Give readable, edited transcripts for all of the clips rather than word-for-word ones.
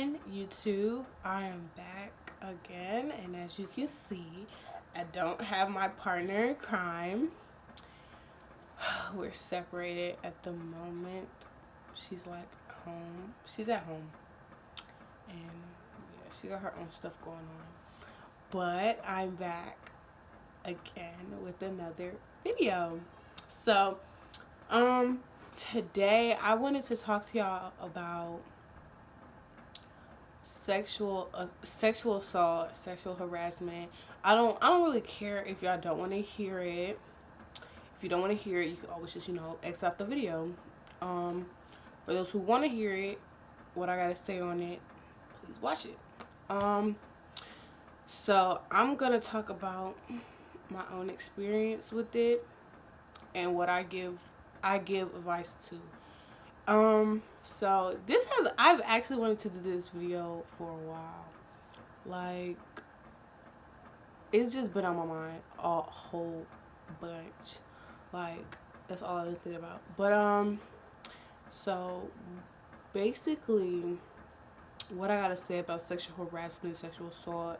morning, YouTube. I am back again, and as you can see, I don't have my partner in crime. We're separated at the moment. She's like home. She's at home, and yeah, she got her own stuff going on. But I'm back again with another video. So, today I wanted to talk to y'all about sexual assault, sexual harassment. I don't really care if y'all don't want to hear it. If you don't want to hear it, you can always just X out the video. For those who want to hear it, what I gotta say on it, please watch it. So I'm gonna talk about my own experience with it and what I give advice to. So I've actually wanted to do this video for a while. Like, it's just been on my mind a whole bunch. Like, that's all I've been thinking about. But, so basically, what I gotta say about sexual harassment, sexual assault,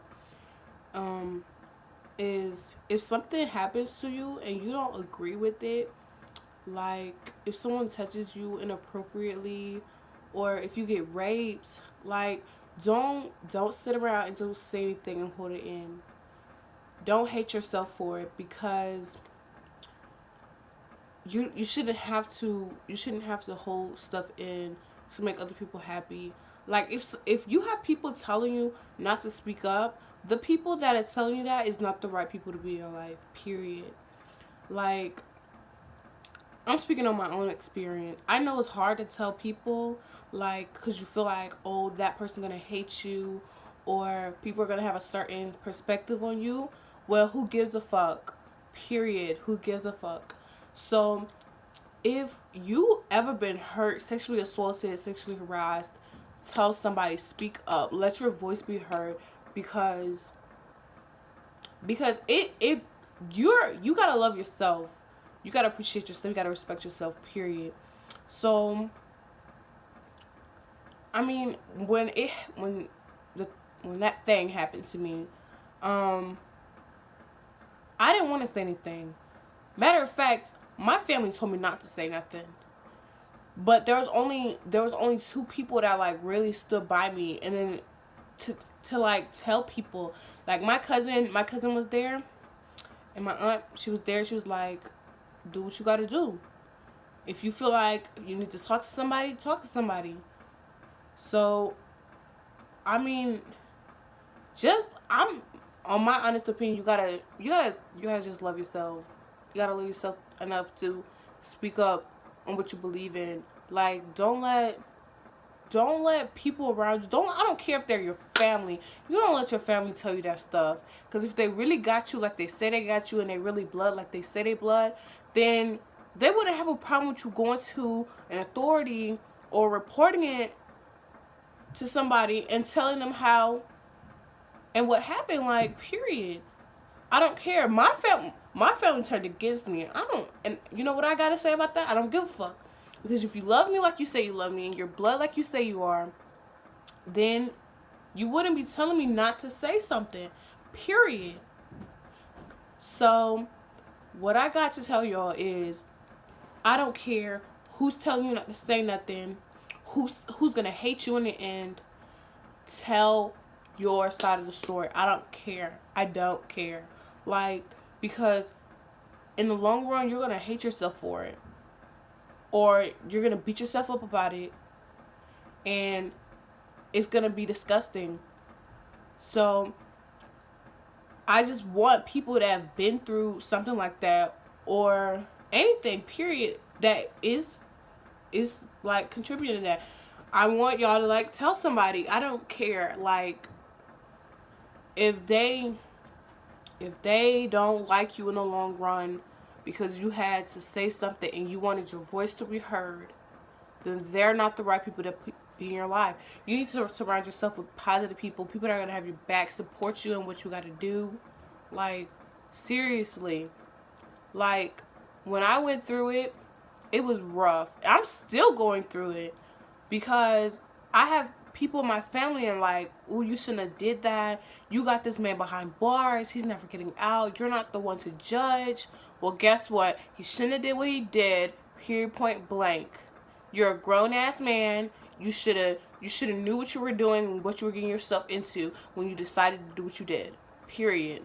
is if something happens to you and you don't agree with it, like if someone touches you inappropriately or if you get raped, like don't sit around and don't say anything and hold it in. Don't hate yourself for it, because you shouldn't have to hold stuff in to make other people happy. Like if you have people telling you not to speak up, the people that is telling you that is not the right people to be in your life, period. Like, I'm speaking on my own experience. I know it's hard to tell people, like, because you feel like, oh, that person's going to hate you or people are going to have a certain perspective on you. Well, who gives a fuck? Period. Who gives a fuck? So, if you ever been hurt, sexually assaulted, sexually harassed, tell somebody, speak up. Let your voice be heard, because you got to love yourself. You gotta appreciate yourself. You gotta respect yourself. Period. So, I mean, when that thing happened to me, I didn't want to say anything. Matter of fact, my family told me not to say nothing. But there was only two people that like really stood by me, and then to like tell people, like my cousin was there, and my aunt, she was there. She was like, do what you gotta do. If you feel like you need to talk to somebody, talk to somebody. So, I mean, I'm on my honest opinion, you gotta just love yourself. You gotta love yourself enough to speak up on what you believe in. Like, don't let people around you, I don't care if they're your family, you don't let your family tell you that stuff. Because if they really got you like they say they got you, and they really blood like they say they blood, then they wouldn't have a problem with you going to an authority or reporting it to somebody and telling them how and what happened. Like, period. I don't care. My family turned against me. And you know what I gotta say about that? I don't give a fuck. Because if you love me like you say you love me, and you're blood like you say you are, then you wouldn't be telling me not to say something. Period. So, what I got to tell y'all is, I don't care who's telling you not to say nothing, who's gonna hate you in the end. Tell your side of the story. I don't care. I don't care. Like, because in the long run, you're gonna hate yourself for it. Or you're going to beat yourself up about it. And it's going to be disgusting. So, I just want people that have been through something like that, or anything, period, that is like contributing to that. I want y'all to like tell somebody. I don't care. Like, if they don't like you in the long run, because you had to say something and you wanted your voice to be heard, then they're not the right people to be in your life. You need to surround yourself with positive people that are going to have your back, support you in what you got to do. Like, seriously. Like, when I went through it, it was rough. I'm still going through it, because I have people in my family and like, oh, you shouldn't have did that. You got this man behind bars. He's never getting out. You're not the one to judge. Well, guess what? He shouldn't have did what he did. Period, point blank. You're a grown ass man. You should have knew what you were doing and what you were getting yourself into when you decided to do what you did. Period.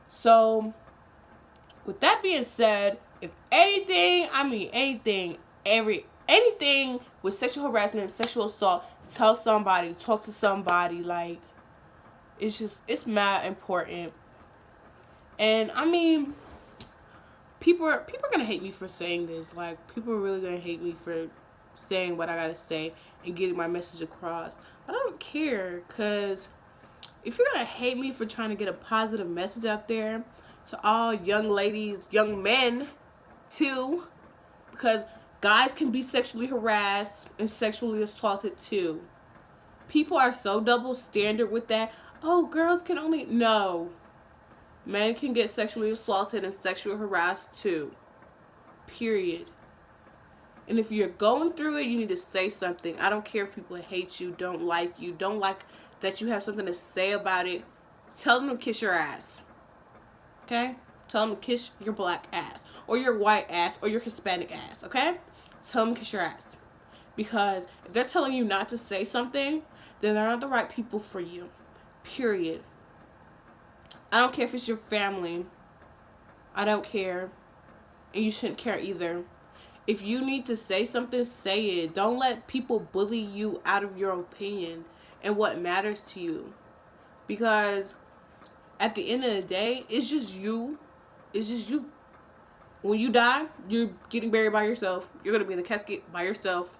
So, with that being said, if anything, I mean anything, anything with sexual harassment and sexual assault, tell somebody, talk to somebody. Like, it's mad important. And I mean, people are gonna hate me for saying this. Like, people are really gonna hate me for saying what I gotta say and getting my message across. I don't care, because if you're gonna hate me for trying to get a positive message out there to all young ladies, young men too, because guys can be sexually harassed and sexually assaulted too. People are so double standard with that. Oh, girls can only... No. Men can get sexually assaulted and sexually harassed too. Period. And if you're going through it, you need to say something. I don't care if people hate you, don't like that you have something to say about it. Tell them to kiss your ass. Okay? Tell them to kiss your black ass, or your white ass, or your Hispanic ass. Okay? Tell them to kiss your ass. Because if they're telling you not to say something, then they're not the right people for you. Period. I don't care if it's your family. I don't care. And you shouldn't care either. If you need to say something, say it. Don't let people bully you out of your opinion and what matters to you. Because at the end of the day, it's just you. It's just you. When you die, you're getting buried by yourself. You're going to be in a casket by yourself.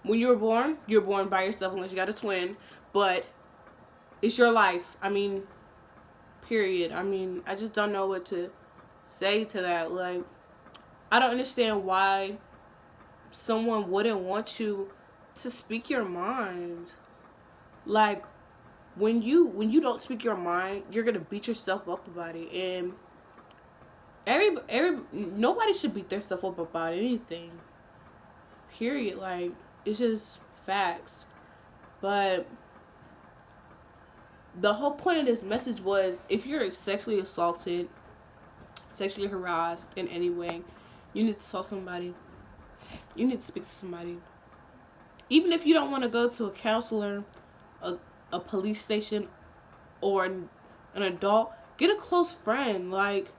When you're born by yourself unless you got a twin. But it's your life. I mean, period. I mean, I just don't know what to say to that. Like, I don't understand why someone wouldn't want you to speak your mind. Like, when you don't speak your mind, you're gonna beat yourself up about it. And nobody should beat themselves up about anything. Period. Like, it's just facts. But the whole point of this message was, if you're sexually assaulted, sexually harassed in any way, you need to tell somebody. You need to speak to somebody. Even if you don't want to go to a counselor, a police station, or an adult, get a close friend. Like,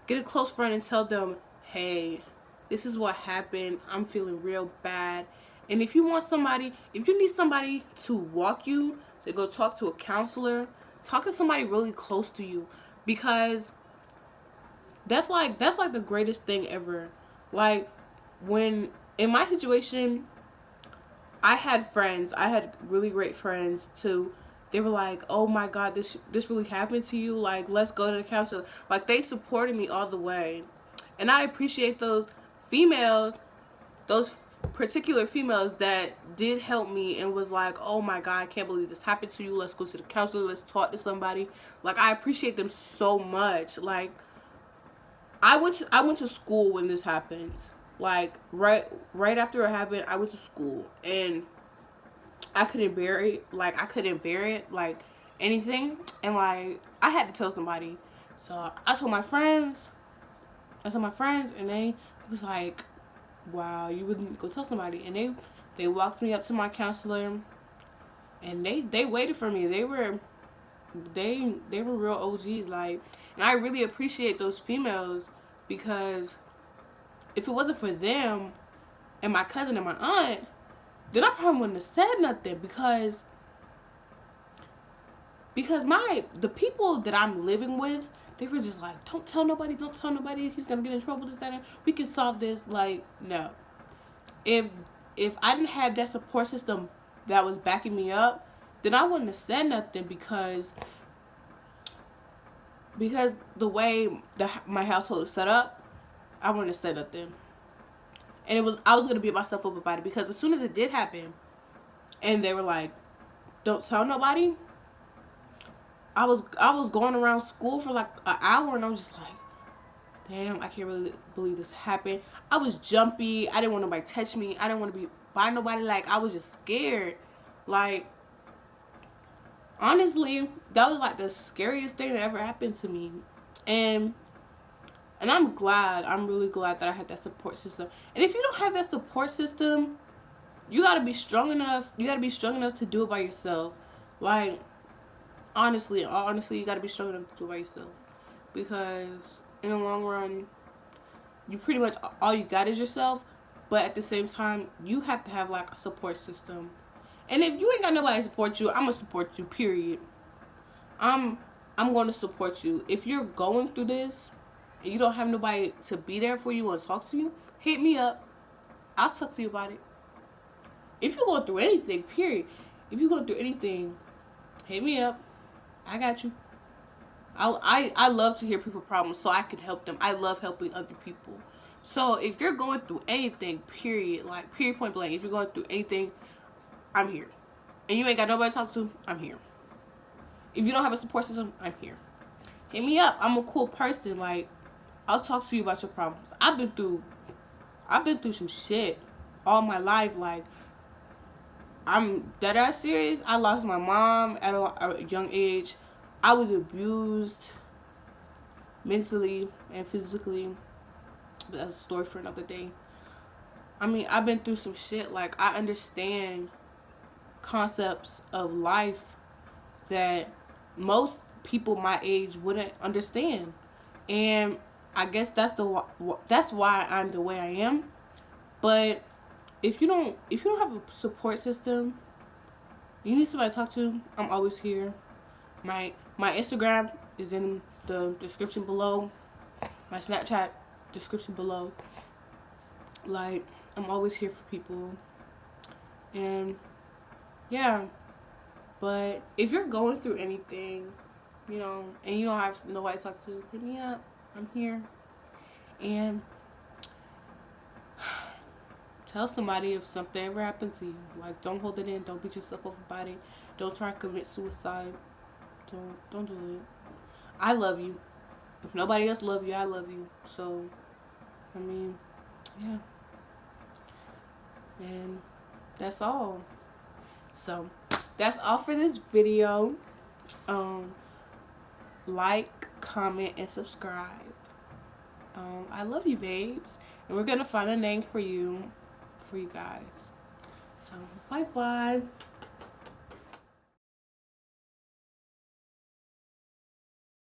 get a close friend and tell them, hey, this is what happened. I'm feeling real bad. And if you need somebody to walk you, to go talk to a counselor, talk to somebody really close to you. Because that's like the greatest thing ever. Like, when in my situation, I had really great friends too. They were like, oh my God, this really happened to you? Like, let's go to the counselor. Like, they supported me all the way. And I appreciate those females, those particular females that did help me and was like, oh my God, I can't believe this happened to you. Let's go to the counselor. Let's talk to somebody. Like, I appreciate them so much. Like, I went to school when this happened. Like, right after it happened, I went to school, and I couldn't bear it. Like, I couldn't bear it, like, anything. And, like, I had to tell somebody. So I told my friends, and they was like, wow, you wouldn't go tell somebody. And they walked me up to my counselor, and they waited for me. They were real OGs, like. And I really appreciate those females, because if it wasn't for them and my cousin and my aunt, then I probably wouldn't have said nothing, because the people that I'm living with, they were just like, don't tell nobody, he's gonna get in trouble, this, that, and we can solve this. Like, no. If I didn't have that support system that was backing me up, then I wouldn't have said nothing, because the way my household is set up, I wouldn't have said nothing. And I was gonna beat myself up about it, because as soon as it did happen, and they were like, don't tell nobody, I was going around school for like an hour, and I was just like, damn, I can't really believe this happened. I was jumpy. I didn't want nobody to touch me. I didn't want to be by nobody. Like, I was just scared. Like, honestly, that was like the scariest thing that ever happened to me. And I'm glad, I'm really glad that I had that support system. And if you don't have that support system, you gotta be strong enough. You gotta be strong enough to do it by yourself. Like, honestly, you gotta be strong enough to do it by yourself. Because in the long run, you pretty much, all you got is yourself. But at the same time, you have to have like a support system. And if you ain't got nobody to support you, I'm gonna support you, period. I'm going to support you. If you're going through this and you don't have nobody to be there for you and talk to you, hit me up. I'll talk to you about it. If you're going through anything, period. If you're going through anything, hit me up. I got you. I love to hear people's problems so I can help them. I love helping other people. So if you're going through anything, period, like period point blank, if you're going through anything, I'm here. And you ain't got nobody to talk to, I'm here. If you don't have a support system, I'm here. Hit me up. I'm a cool person. Like, I'll talk to you about your problems. I've been through some shit all my life. Like, I'm dead ass serious. I lost my mom at a young age. I was abused mentally and physically. But that's a story for another day. I mean, I've been through some shit. Like, I understand concepts of life that most people my age wouldn't understand. And I guess that's why I'm the way I am. But if you don't have a support system, you need somebody to talk to, I'm always here. My Instagram is in the description below. My Snapchat description below. Like, I'm always here for people. And yeah. But if you're going through anything, you know, and you don't have nobody to talk to, hit me up. I'm here. And tell somebody if something ever happened to you. Like, don't hold it in. Don't beat yourself up about it. Don't try to commit suicide. Don't do it. I love you. If nobody else love you, I love you. So, I mean, yeah. And that's all. So, that's all for this video. Like, comment, and subscribe. I love you, babes. And we're going to find a name for you guys. So, bye-bye.